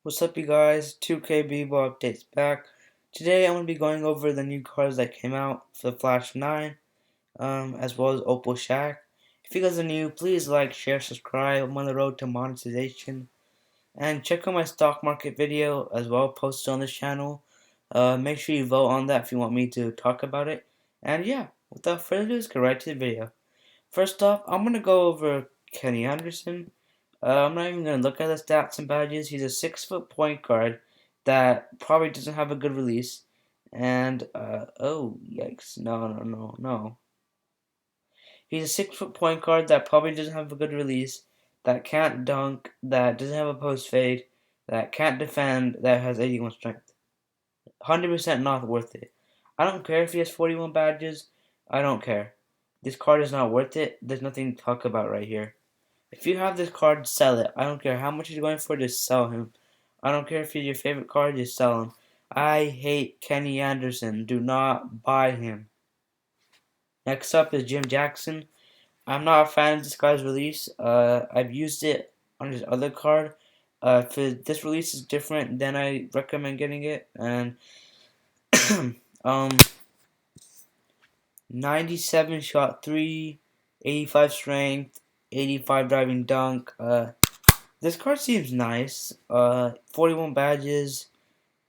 What's up, you guys? 2K Bebo updates back. Today I'm going to be going over the new cards that came out for the Flash 9, as well as Opal Shaq. If you guys are new, please like, share, subscribe. I'm on the road to monetization. And check out my stock market video as well, posted on this channel. Make sure you vote on that if you want me to talk about it. And yeah, without further ado, let's get right to the video. First off, I'm going to go over Kenny Anderson. I'm not even going to look at the stats and badges. He's a 6-foot point guard that probably doesn't have a good release. And, oh, yikes. No. He's a 6-foot point guard that probably doesn't have a good release, that can't dunk, that doesn't have a post fade, that can't defend, that has 81 strength. 100% not worth it. I don't care if he has 41 badges. I don't care. This card is not worth it. There's nothing to talk about right here. If you have this card, sell it. I don't care how much he's going for, just sell him. I don't care if he's your favorite card, just sell him. I hate Kenny Anderson. Do not buy him. Next up is Jim Jackson. I'm not a fan of this guy's release. I've used it on his other card. If this release is different, then I recommend getting it. And 97 shot 3, 85 strength, 85 driving dunk. This card seems nice. 41 badges.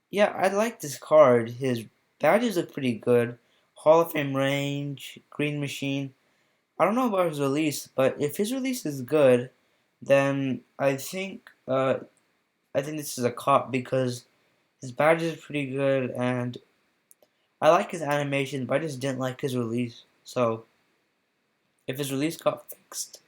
Yeah, I like this card. His badges look pretty good. Hall of Fame range, green machine. I don't know about his release, but if his release is good, then I think this is a cop because his badges are pretty good and I like his animation, but I just didn't like his release. So if his release got fixed,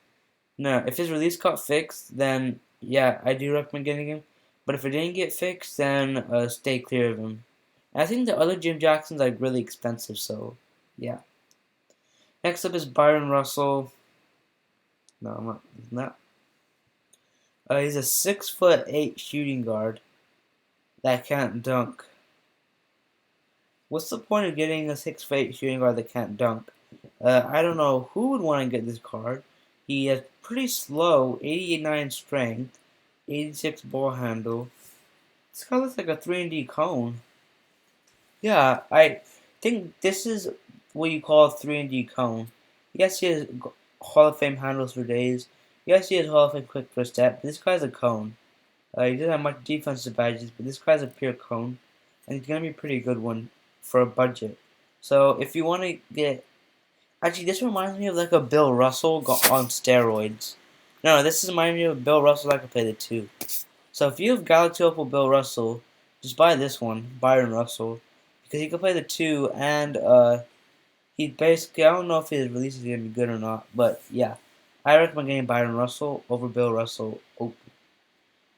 no, if his release got fixed, then yeah, I do recommend getting him. But if it didn't get fixed, then stay clear of him. And I think the other Jim Jacksons are really expensive, so yeah. Next up is Byron Russell. No, I'm not. He's not. He's a 6'8" shooting guard that can't dunk. What's the point of getting a 6'8" shooting guard that can't dunk? I don't know who would want to get this card. He has pretty slow, 89 strength, 86 ball handle. This guy looks like a 3D cone. Yeah, I think this is what you call a 3D cone. Yes, he has Hall of Fame handles for days. Yes, he has Hall of Fame quick first step. But this guy's a cone. He doesn't have much defensive badges, but this guy's a pure cone. And he's going to be a pretty good one for a budget. So if you want to get... Actually, this reminds me of like a Bill Russell on steroids. No, this reminds me of Bill Russell that could play the 2. So if you have Galaxy Opal Bill Russell, just buy this one, Byron Russell. Because he can play the 2 and he basically, I don't know if his release is going to be good or not. But yeah, I recommend getting Byron Russell over Bill Russell Opal.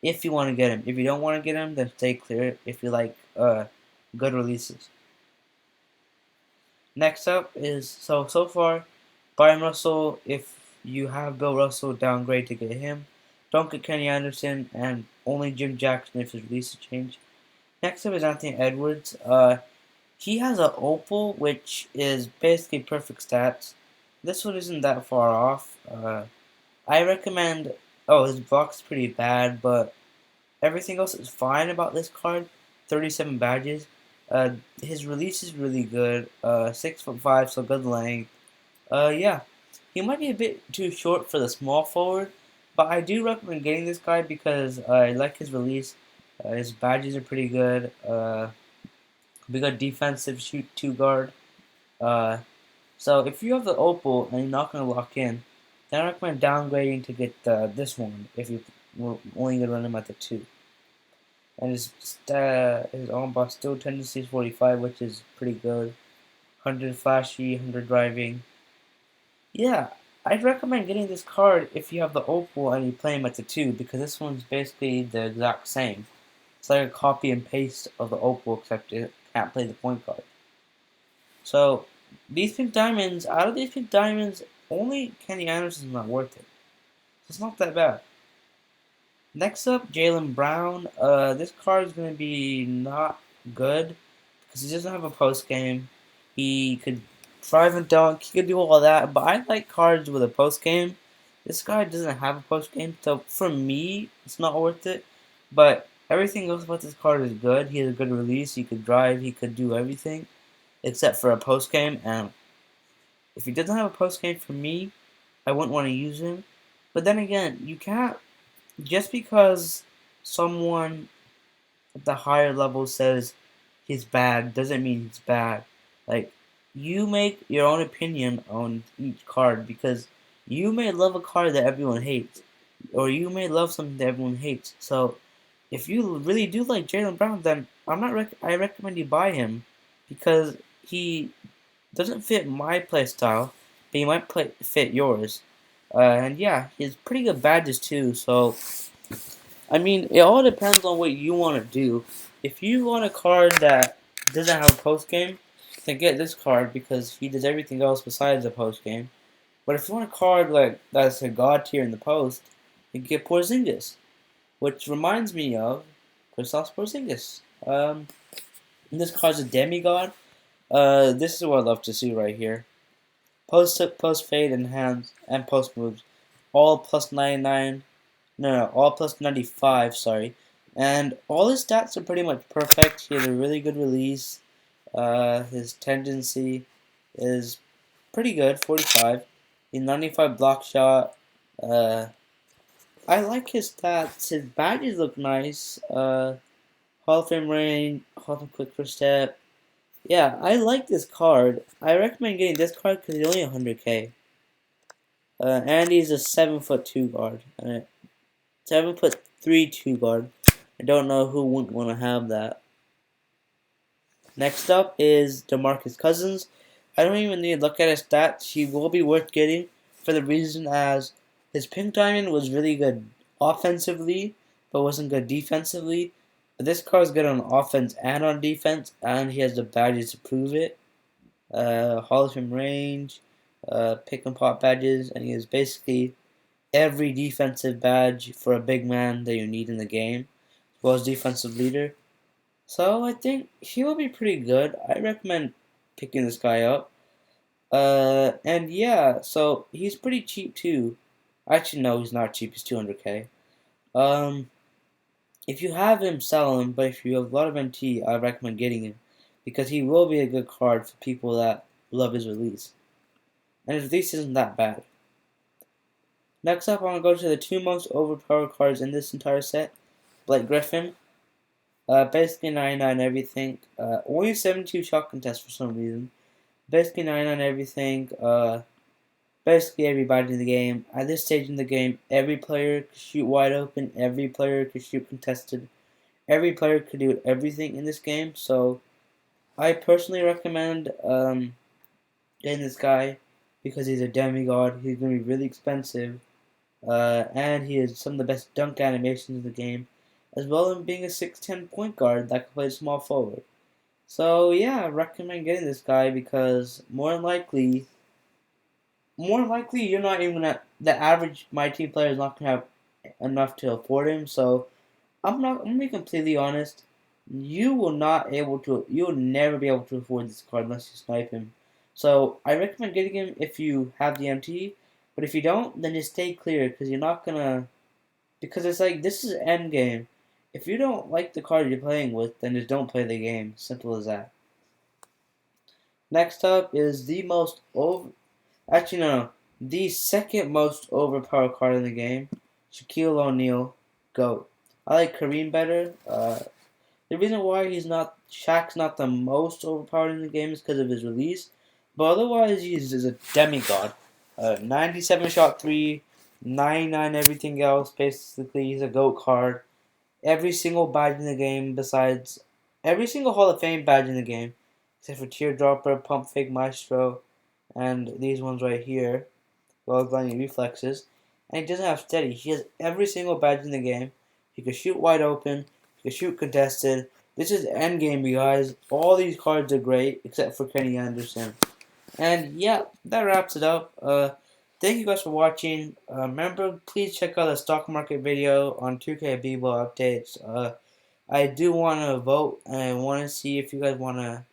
If you want to get him. If you don't want to get him, then stay clear if you like good releases. Next up is, so far, Byron Russell, if you have Bill Russell, downgrade to get him. Don't get Kenny Anderson, and only Jim Jackson if his release is changed. Next up is Anthony Edwards. He has an Opal, which is basically perfect stats. This one isn't that far off. I recommend, his block's pretty bad, but everything else is fine about this card. 37 badges. His release is really good. 6'5", so good length. Yeah, he might be a bit too short for the small forward, but I do recommend getting this guy because I like his release. His badges are pretty good. We got defensive shoot 2 guard. So if you have the Opal and you're not gonna lock in, then I recommend downgrading to get this one if you're only gonna run him at the 2. And his on-ball still tendency is 45, which is pretty good. 100 flashy, 100 driving. Yeah, I'd recommend getting this card if you have the Opal and you play him at the 2, because this one's basically the exact same. It's like a copy and paste of the Opal, except it can't play the point guard. So, these pink diamonds, out of these pink diamonds, only Kenny Anderson's not worth it. It's not that bad. Next up, Jalen Brown. This card is going to be not good because he doesn't have a post game. He could drive and dunk. He could do all that, but I like cards with a post game. This guy doesn't have a post game, so for me, it's not worth it. But Everything else about this card is good. He has a good release. He could drive. He could do everything except for a post game. And if he doesn't have a post game for me, I wouldn't want to use him. But then again, you can't just because someone at the higher level says he's bad doesn't mean he's bad. Like, you make your own opinion on each card because you may love a card that everyone hates, or you may love something that everyone hates. So, if you really do like Jalen Brown, then I recommend you buy him because he doesn't fit my play style, but he might fit yours. And yeah, he has pretty good badges too. So I mean, it all depends on what you want to do. If you want a card that doesn't have a post game, then get this card because he does everything else besides the post game. But if you want a card like that's a god tier in the post, you can get Porzingis, which reminds me of Kristaps Porzingis. This card's a demigod. This is what I love to see right here. Post fade and hands and post moves, all plus 99. No, all plus 95, sorry. And all his stats are pretty much perfect. He has a really good release. His tendency is pretty good, 45. His 95 block shot. I like his stats. His badges look nice. Hall of Fame range, Hall of Fame quick first step. Yeah, I like this card. I recommend getting this card because he's only 100k. And he's a 7'2" guard. 7'3" 2 guard. I don't know who wouldn't want to have that. Next up is DeMarcus Cousins. I don't even need to look at his stats. He will be worth getting for the reason as his pink diamond was really good offensively, but wasn't good defensively. But this card is good on offense and on defense, and he has the badges to prove it. Hall of Fame range, pick and pop badges, and he has basically every defensive badge for a big man that you need in the game, as well as defensive leader. So I think he will be pretty good. I recommend picking this guy up. And yeah, so he's pretty cheap too. Actually, no, he's not cheap. He's 200k. Um, if you have him, sell him. But if you have a lot of MT, I recommend getting him because he will be a good card for people that love his release. And his release isn't that bad. Next up, I want to go to the two most overpowered cards in this entire set. Blake Griffin. Basically 99 everything. Only 72 shot contest for some reason. Basically 99 everything. Basically everybody in the game. At this stage in the game, every player could shoot wide open. Every player could shoot contested. Every player could do everything in this game. So I personally recommend getting this guy because he's a demigod. He's going to be really expensive. And he has some of the best dunk animations in the game, as well as being a 6'10" point guard that can play small forward. So yeah, I recommend getting this guy because more than likely you're not even gonna the average my team player is not gonna have enough to afford him. So I'm gonna be completely honest. You will never be able to afford this card unless you snipe him. So I recommend getting him if you have the MT. But if you don't, then just stay clear because you're not gonna. Because it's like this is an end game. If you don't like the card you're playing with, then just don't play the game. Simple as that. Next up is the most over. Actually, no. The second most overpowered card in the game, Shaquille O'Neal, GOAT. I like Kareem better. The reason why Shaq's not the most overpowered in the game is because of his release. But otherwise, he's a demigod. 97 shot 3, 99 everything else. Basically, he's a GOAT card. Every single badge in the game besides... Every single Hall of Fame badge in the game. Except for Teardropper, Pump Fake Maestro, and these ones right here. Well, blinding reflexes. And he doesn't have steady. He has every single badge in the game. He can shoot wide open. He can shoot contested. This is endgame, you guys. All these cards are great, except for Kenny Anderson. And yeah, that wraps it up. Thank you guys for watching. Remember, please check out the stock market video on 2K B-ball updates. I do want to vote, and I want to see if you guys want to,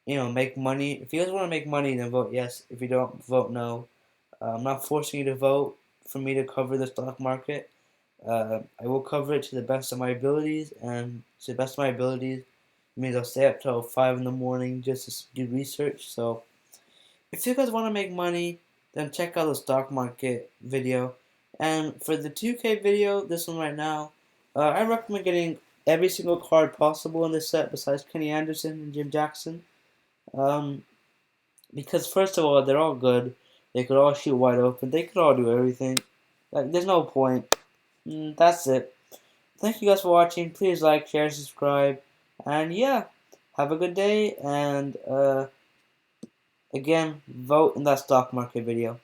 make money. If you guys want to make money, then vote yes. If you don't, vote no. I'm not forcing you to vote for me to cover the stock market. I will cover it to the best of my abilities, and to the best of my abilities means I'll stay up till 5 in the morning just to do research. So if you guys want to make money, then check out the stock market video. And for the 2K video, this one right now, I recommend getting every single card possible in this set besides Kenny Anderson and Jim Jackson. Um, because first of all, they're all good. They could all shoot wide open. They could all do everything. Like, there's no point. That's it. Thank you guys for watching. Please like, share, subscribe. And yeah, have a good day. And again, vote in that stock market video.